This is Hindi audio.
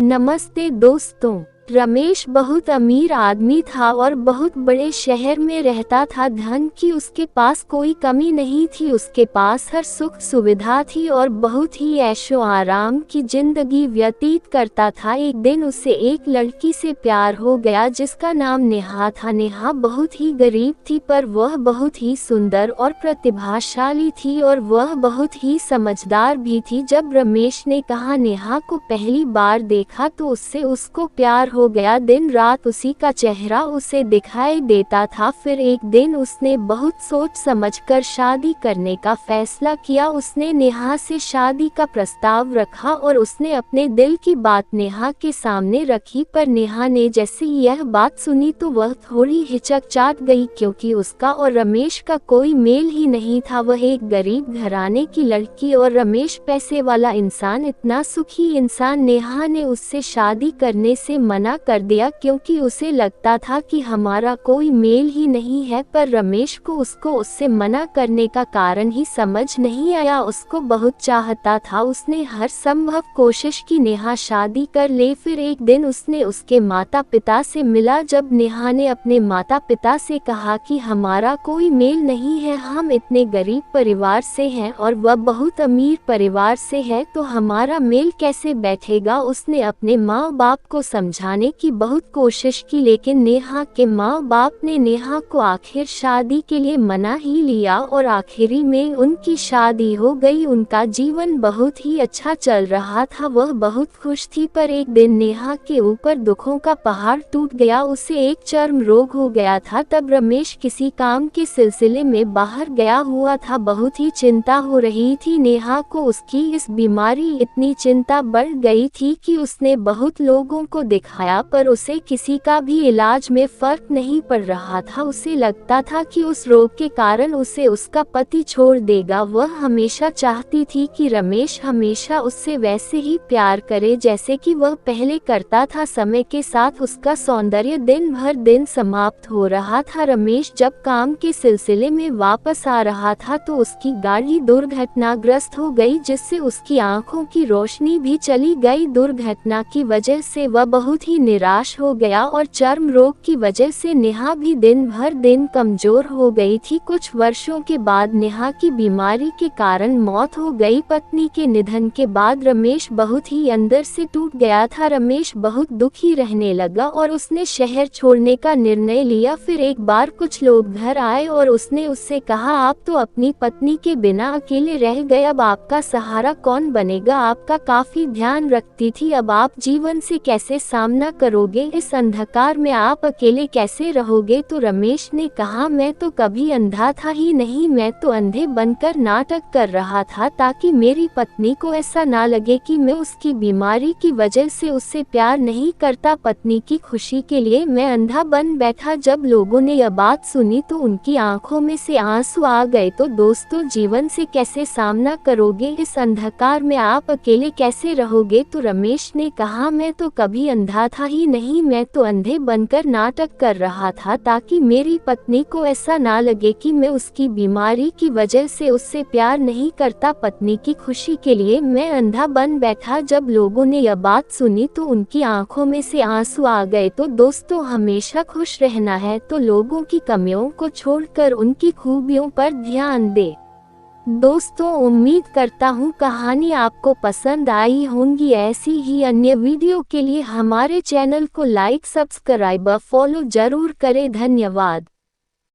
नमस्ते दोस्तों। रमेश बहुत अमीर आदमी था और बहुत बड़े शहर में रहता था। धन की उसके पास कोई कमी नहीं थी। उसके पास हर सुख सुविधा थी और बहुत ही ऐशो आराम की जिंदगी व्यतीत करता था। एक दिन उसे एक लड़की से प्यार हो गया जिसका नाम नेहा था। नेहा बहुत ही गरीब थी पर वह बहुत ही सुंदर और प्रतिभाशाली थी और वह बहुत ही समझदार भी थी। जब रमेश ने कहा नेहा को पहली बार देखा तो उससे उसको प्यार हो गया। दिन रात उसी का चेहरा उसे दिखाई देता था। फिर एक दिन उसने बहुत सोच समझकर शादी करने का फैसला किया। उसने नेहा से शादी का प्रस्ताव रखा और उसने अपने दिल की बात नेहा के सामने रखी। पर नेहा ने जैसे यह बात सुनी तो वह थोड़ी हिचकचाहट गई क्योंकि उसका और रमेश का कोई मेल ही नहीं था। वह एक गरीब घराने की लड़की और रमेश पैसे वाला इंसान, इतना सुखी इंसान। नेहा ने उससे शादी करने से मना कर दिया क्योंकि उसे लगता था कि हमारा कोई मेल ही नहीं है। पर रमेश को उससे मना करने का कारण ही समझ नहीं आया। उसको बहुत चाहता था। उसने हर संभव कोशिश की नेहा शादी कर ले। फिर एक दिन उसने उसके माता पिता से मिला। जब नेहा ने अपने माता पिता से कहा कि हमारा कोई मेल नहीं है, हम इतने गरीब परिवार से हैं और वह बहुत अमीर परिवार से है, तो हमारा मेल कैसे बैठेगा। उसने अपने माँ बाप को समझाने की बहुत कोशिश की लेकिन नेहा के माँ बाप ने नेहा को आखिर शादी के लिए मना ही लिया और आखिरी में उनकी शादी हो गई। उनका जीवन बहुत ही अच्छा चल रहा था। वह बहुत खुश थी। पर एक दिन नेहा के ऊपर दुखों का पहाड़ टूट गया। उसे एक चर्म रोग हो गया था। तब रमेश किसी काम के सिलसिले में बाहर गया हुआ था। बहुत ही चिंता हो रही थी नेहा को। उसकी इस बीमारी इतनी चिंता बढ़ गई थी कि उसने बहुत लोगों को दिखाया पर उसे किसी का भी इलाज में फर्क नहीं पड़ रहा था। उसे लगता था कि उस रोग के कारण उसे उसका पति छोड़ देगा। वह हमेशा चाहती थी कि रमेश हमेशा उससे वैसे ही प्यार करे जैसे कि वह पहले करता था। समय के साथ उसका सौंदर्य दिन भर दिन समाप्त हो रहा था। रमेश जब काम के सिलसिले में वापस आ रहा था तो उसकी गाड़ी दुर्घटनाग्रस्त हो गई जिससे उसकी आंखों की रोशनी भी चली गई। दुर्घटना की वजह से वह बहुत ही निराश हो गया और चर्म रोग की वजह से नेहा भी दिन भर दिन कमजोर हो गई थी। कुछ वर्षों के बाद नेहा की बीमारी के कारण मौत हो गई। पत्नी के निधन के बाद रमेश बहुत ही अंदर से टूट गया था। रमेश बहुत दुखी रहने लगा और उसने शहर छोड़ने का निर्णय लिया। फिर एक बार कुछ लोग घर आए और उसने उससे कहा, आप तो अपनी पत्नी के बिना अकेले रह गए, अब आपका सहारा कौन बनेगा। आपका काफी ध्यान रखती थी, अब आप जीवन से कैसे सामना करोगे। इस अंधकार में आप अकेले कैसे रहोगे। तो रमेश ने कहा, मैं तो कभी अंधा था ही नहीं, मैं तो अंधे बनकर नाटक कर रहा था ताकि मेरी पत्नी को ऐसा ना लगे कि मैं उसकी बीमारी की वजह से उससे प्यार नहीं करता। पत्नी की खुशी के लिए मैं अंधा बन बैठा। जब लोगों ने यह बात सुनी तो उनकी आंखों में से आंसू आ गए। तो दोस्तों, जीवन से कैसे सामना करोगे, इस अंधकार में आप अकेले कैसे रहोगे। तो रमेश ने कहा, मैं तो कभी अंधा था ही नहीं, मैं तो अंधे बनकर नाटक कर रहा था ताकि मेरी पत्नी को ऐसा ना लगे कि मैं उसकी बीमारी की वजह से उससे प्यार नहीं करता। पत्नी की खुशी के लिए मैं अंधा बन बैठा। जब लोगों ने यह बात सुनी तो उनकी आंखों में से आंसू आ गए। तो दोस्तों, हमेशा खुश रहना है तो लोगों की कमियों को छोड़कर उनकी खूबियों पर ध्यान दे। दोस्तों, उम्मीद करता हूँ कहानी आपको पसंद आई होंगी। ऐसी ही अन्य वीडियो के लिए हमारे चैनल को लाइक, सब्सक्राइब, फॉलो जरूर करें। धन्यवाद।